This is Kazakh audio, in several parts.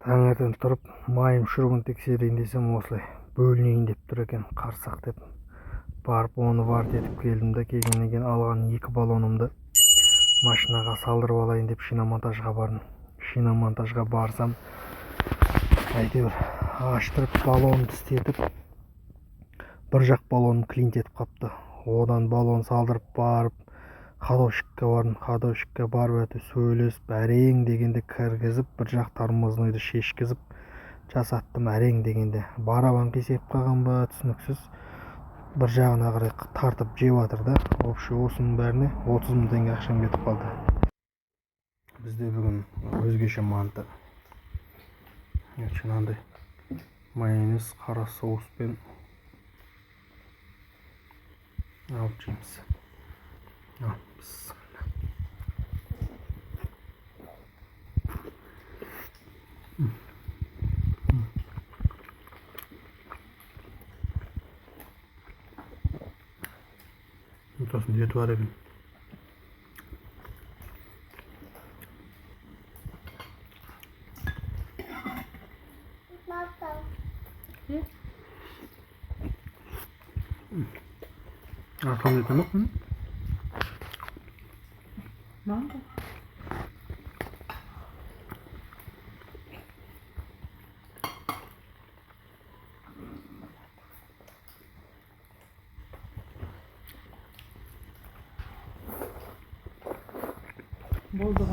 Таңертең тұрып, майым шұрығын тексерейін десем, осылай бөлінейін деп тұр екен, қарсақ деп. Барып, оны бар етіп келдім да, келгеннен кейін алған 2 баллонымды машинаға салдырып алайын деп шиномонтажға бардым. Шиномонтажға барсам, әйтеуір аштырып баллонды істетіп, бір жақ баллоным клинт етіп қапты. Одан баллон салдырып барып, ходовщикке бардым. Ходовщикке барып өтіп сөйлесіп, әрең дегенде кіргізіп, бір жақ тормозныйды шешкізіп жасаттым. Әрең дегенде барабан қисайып қалған ба, түсініксіз. Бір жағына қарай тартып жеп жатыр да. Общий осының бәріне 30 мың теңге ақшам кетіп қалды. Бізде бүгін өзгеше манты. Мынандай майонез, қара соуспен алып жейміз. Сосын еті бар екен. Қандай тамақ? Манго. Болды.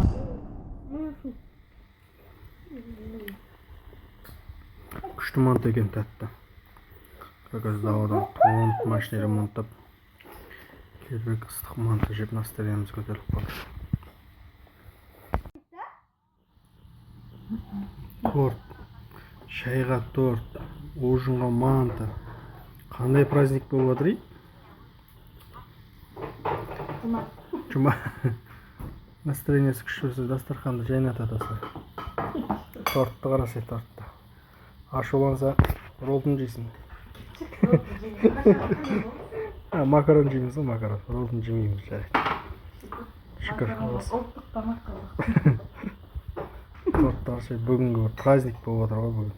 Күшті манты екен, тәтті. Как раз давадан тоңып, машина ремонттап, келбек ыстық манты жеп настроениеміз көтеріліп қалды. Торт, шайға торт, ужинға манты. Қандай праздник болып жатыр? Жұма. Настроениесі күшті, дастарханды жайнатады осылай. Тортты қарасай, тортты. Ашуланса роллдың жейсің. Макарон жейміз, макарон. Роллдың жемейміз, жарайды. Шүкір. Ұлттық тамақ. Тортты қарасай, бүгінгі праздник болып жатыр ғой бүгін.